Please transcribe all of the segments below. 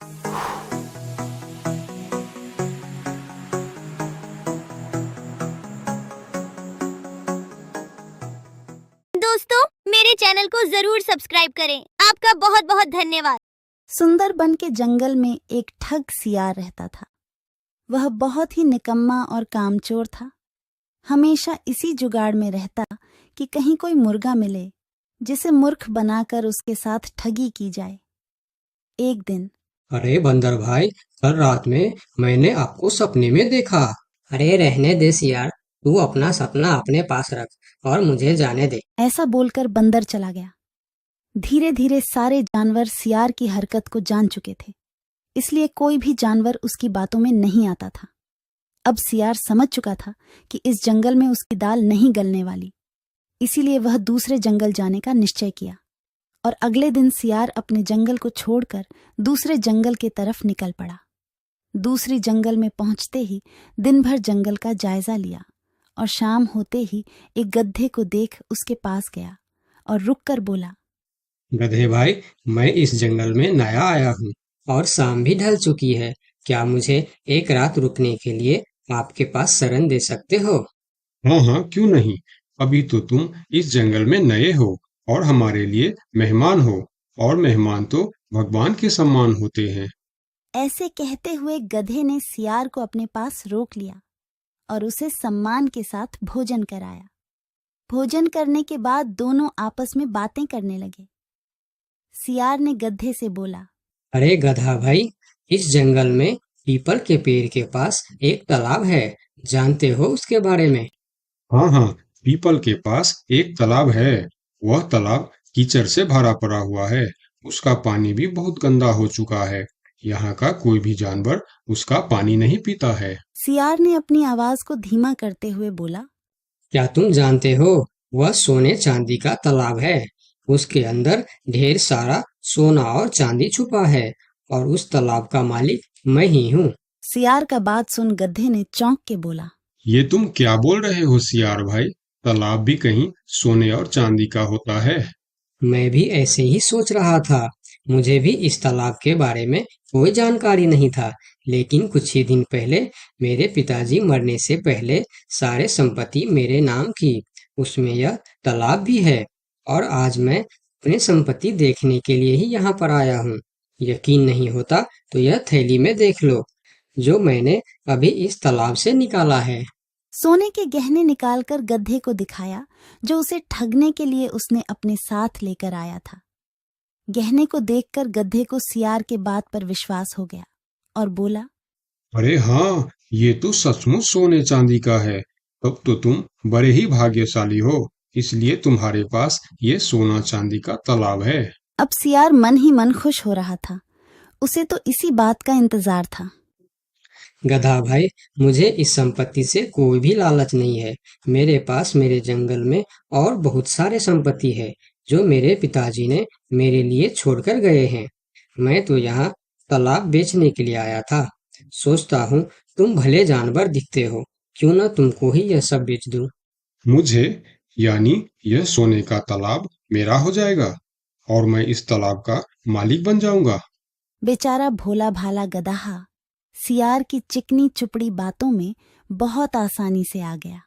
दोस्तों, मेरे चैनल को जरूर सब्सक्राइब करें। आपका बहुत बहुत धन्यवाद। सुंदरबन के जंगल में एक ठग सियार रहता था। वह बहुत ही निकम्मा और कामचोर था। हमेशा इसी जुगाड़ में रहता कि कहीं कोई मुर्गा मिले जिसे मूर्ख बनाकर उसके साथ ठगी की जाए। एक दिन अरे बंदर भाई, कल रात में मैंने आपको सपने में देखा। अरे रहने दे सियार, तू अपना सपना अपने पास रख और मुझे जाने दे। ऐसा बोलकर बंदर चला गया। धीरे धीरे सारे जानवर सियार की हरकत को जान चुके थे, इसलिए कोई भी जानवर उसकी बातों में नहीं आता था। अब सियार समझ चुका था कि इस जंगल में उसकी दाल नहीं गलने वाली, इसीलिए वह दूसरे जंगल जाने का निश्चय किया और अगले दिन सियार अपने जंगल को छोड़कर दूसरे जंगल की तरफ निकल पड़ा। दूसरी जंगल में पहुंचते ही दिन भर जंगल का जायजा लिया और शाम होते ही एक गधे को देख उसके पास गया और रुककर बोला, गधे भाई, मैं इस जंगल में नया आया हूँ और शाम भी ढल चुकी है। क्या मुझे एक रात रुकने के लिए आपके पास शरण दे सकते हो? हाँ हाँ, क्यों नहीं। अभी तो तुम इस जंगल में नए हो और हमारे लिए मेहमान हो, और मेहमान तो भगवान के समान होते हैं। ऐसे कहते हुए गधे ने सियार को अपने पास रोक लिया और उसे सम्मान के साथ भोजन कराया। भोजन करने के बाद दोनों आपस में बातें करने लगे। सियार ने गधे से बोला, अरे गधा भाई, इस जंगल में पीपल के पेड़ के पास एक तालाब है, जानते हो उसके बारे में? हाँ हाँ, पीपल के पास एक तालाब है। वह तालाब कीचड़ से भरा पड़ा हुआ है। उसका पानी भी बहुत गंदा हो चुका है। यहाँ का कोई भी जानवर उसका पानी नहीं पीता है। सियार ने अपनी आवाज को धीमा करते हुए बोला, क्या तुम जानते हो, वह सोने चांदी का तालाब है। उसके अंदर ढेर सारा सोना और चांदी छुपा है और उस तालाब का मालिक मैं ही हूँ। सियार का बात सुन गधे ने चौंक के बोला, ये तुम क्या बोल रहे हो सियार भाई? तालाब भी कहीं सोने और चांदी का होता है? मैं भी ऐसे ही सोच रहा था। मुझे भी इस तालाब के बारे में कोई जानकारी नहीं था, लेकिन कुछ ही दिन पहले मेरे पिताजी मरने से पहले सारे संपत्ति मेरे नाम की। उसमें यह तालाब भी है और आज मैं अपनी संपत्ति देखने के लिए ही यहाँ पर आया हूँ। यकीन नहीं होता तो यह थैली में देख लो, जो मैंने अभी इस तालाब से निकाला है। सोने के गहने निकालकर गधे को दिखाया, जो उसे ठगने के लिए उसने अपने साथ लेकर आया था। गहने को देखकर गधे को सियार के बात पर विश्वास हो गया और बोला, अरे हाँ, ये तो सचमुच सोने चांदी का है। तब तो तुम बड़े ही भाग्यशाली हो, इसलिए तुम्हारे पास ये सोना चांदी का तालाब है। अब सियार मन ही मन खुश हो रहा था। उसे तो इसी बात का इंतजार था। गधा भाई, मुझे इस संपत्ति से कोई भी लालच नहीं है। मेरे पास मेरे जंगल में और बहुत सारे संपत्ति है जो मेरे पिताजी ने मेरे लिए छोड़कर गए हैं। मैं तो यहाँ तालाब बेचने के लिए आया था। सोचता हूँ तुम भले जानवर दिखते हो, क्यों ना तुमको ही यह सब बेच दूं। मुझे, यानी यह सोने का तालाब मेरा हो जाएगा और मैं इस तालाब का मालिक बन जाऊंगा। बेचारा भोला भाला गदहा सियार की चिकनी चुपड़ी बातों में बहुत आसानी से आ गया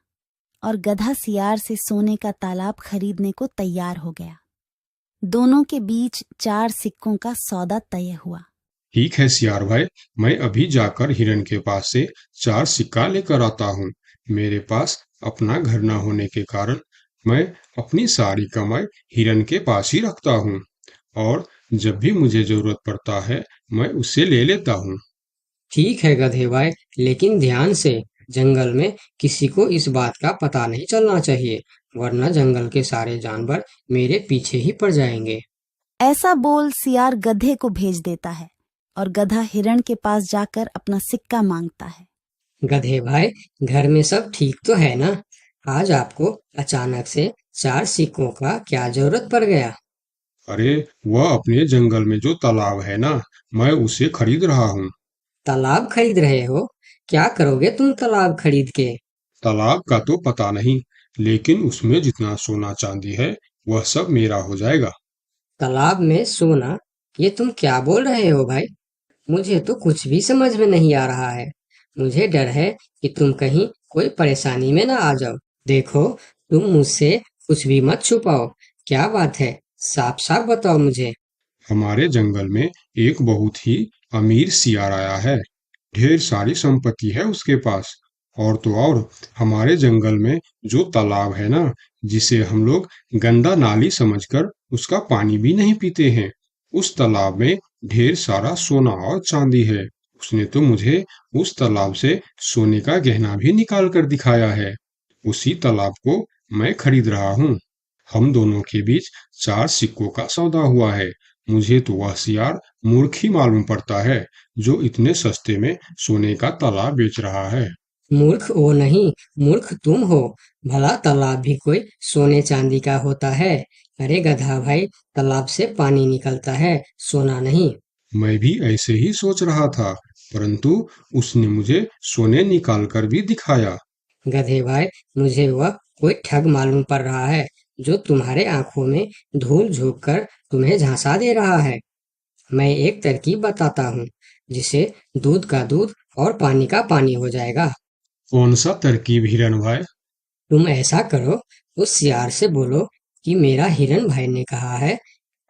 और गधा सियार से सोने का तालाब खरीदने को तैयार हो गया। दोनों के बीच 4 सिक्कों का सौदा तय हुआ। ठीक है सियार भाई, मैं अभी जाकर हिरन के पास से 4 सिक्का लेकर आता हूँ। मेरे पास अपना घर न होने के कारण मैं अपनी सारी कमाई हिरन के पास ही रखता हूँ, और जब भी मुझे जरूरत पड़ता है मैं उससे ले लेता हूँ। ठीक है गधे भाई, लेकिन ध्यान से, जंगल में किसी को इस बात का पता नहीं चलना चाहिए, वरना जंगल के सारे जानवर मेरे पीछे ही पड़ जाएंगे। ऐसा बोल सियार गधे को भेज देता है और गधा हिरण के पास जाकर अपना सिक्का मांगता है। गधे भाई, घर में सब ठीक तो है ना? आज आपको अचानक से 4 सिक्कों का क्या जरूरत पड़ गया? अरे वह अपने जंगल में जो तालाब है ना, मैं उसे खरीद रहा हूँ। तालाब खरीद रहे हो? क्या करोगे तुम तालाब खरीद के? तालाब का तो पता नहीं, लेकिन उसमें जितना सोना चांदी है वह सब मेरा हो जाएगा। तालाब में सोना? ये तुम क्या बोल रहे हो भाई? मुझे तो कुछ भी समझ में नहीं आ रहा है। मुझे डर है कि तुम कहीं कोई परेशानी में ना आ जाओ। देखो, तुम मुझसे कुछ भी मत छुपाओ। क्या बात है? साफ साफ बताओ मुझे। हमारे जंगल में एक बहुत ही अमीर सियार आया है। ढेर सारी संपत्ति है उसके पास। और तो और, हमारे जंगल में जो तालाब है ना, जिसे हम लोग गंदा नाली समझकर उसका पानी भी नहीं पीते हैं, उस तालाब में ढेर सारा सोना और चांदी है। उसने तो मुझे उस तालाब से सोने का गहना भी निकाल कर दिखाया है। उसी तालाब को मैं खरीद रहा हूँ। हम दोनों के बीच 4 सिक्कों का सौदा हुआ है। मुझे तो वह सियार मूर्ख ही मालूम पड़ता है, जो इतने सस्ते में सोने का तालाब बेच रहा है। मूर्ख वो नहीं, मूर्ख तुम हो। भला तालाब भी कोई सोने चांदी का होता है? अरे गधा भाई, तालाब से पानी निकलता है, सोना नहीं। मैं भी ऐसे ही सोच रहा था, परंतु उसने मुझे सोने निकाल कर भी दिखाया। गधे भाई, मुझे वह कोई ठग मालूम पड़ रहा है, जो तुम्हारे आंखों में धूल झोंक कर तुम्हें झांसा दे रहा है। मैं एक तरकीब बताता हूँ, जिसे दूध का दूध और पानी का पानी हो जाएगा। कौन सा तरकीब हिरन भाई? तुम ऐसा करो, उस सियार से बोलो कि मेरा हिरन भाई ने कहा है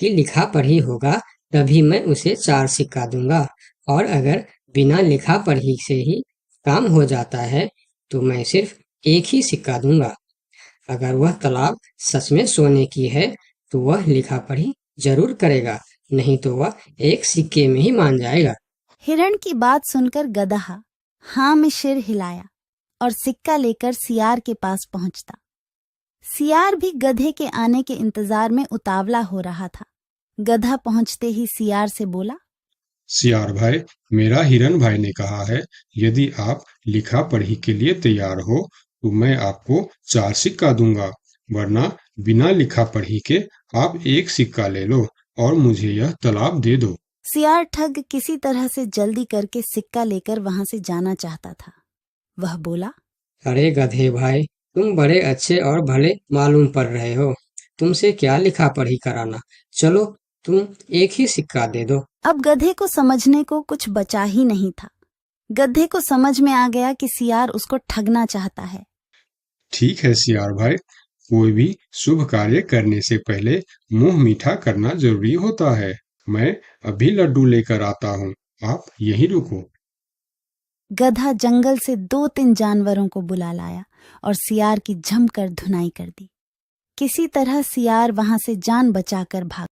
कि लिखा पढ़ी होगा तभी मैं उसे 4 सिक्का दूंगा, और अगर बिना लिखा पढ़ी से ही काम हो जाता है तो मैं सिर्फ एक ही सिक्का दूंगा। अगर वह तालाब सच में सोने की है तो वह लिखा पढ़ी जरूर करेगा, नहीं तो वह एक सिक्के में ही मान जाएगा। हिरण की बात सुनकर गधा हाँ में सिर हिलाया और सिक्का लेकर सियार के पास पहुंचता। सियार भी गधे के आने के इंतजार में उतावला हो रहा था। गधा पहुंचते ही सियार से बोला, सियार भाई, मेरा हिरन भाई ने कहा है, यदि आप लिखा पढ़ी के लिए तैयार हो तो मैं आपको 4 सिक्का दूंगा, वरना बिना लिखा पढ़ी के आप एक सिक्का ले लो और मुझे यह तालाब दे दो। सियार ठग किसी तरह से जल्दी करके सिक्का लेकर वहां से जाना चाहता था। वह बोला, अरे गधे भाई, तुम बड़े अच्छे और भले मालूम पड़ रहे हो। तुमसे क्या लिखा पढ़ी कराना। चलो, तुम एक ही सिक्का दे दो। अब गधे को समझने को कुछ बचा ही नहीं था। गधे को समझ में आ गया कि सियार उसको ठगना चाहता है। ठीक है सियार भाई, कोई भी शुभ कार्य करने से पहले मुंह मीठा करना जरूरी होता है। मैं अभी लड्डू लेकर आता हूँ, आप यहीं रुको। गधा जंगल से 2-3 जानवरों को बुला लाया और सियार की जमकर धुनाई कर दी। किसी तरह सियार वहां से जान बचाकर भाग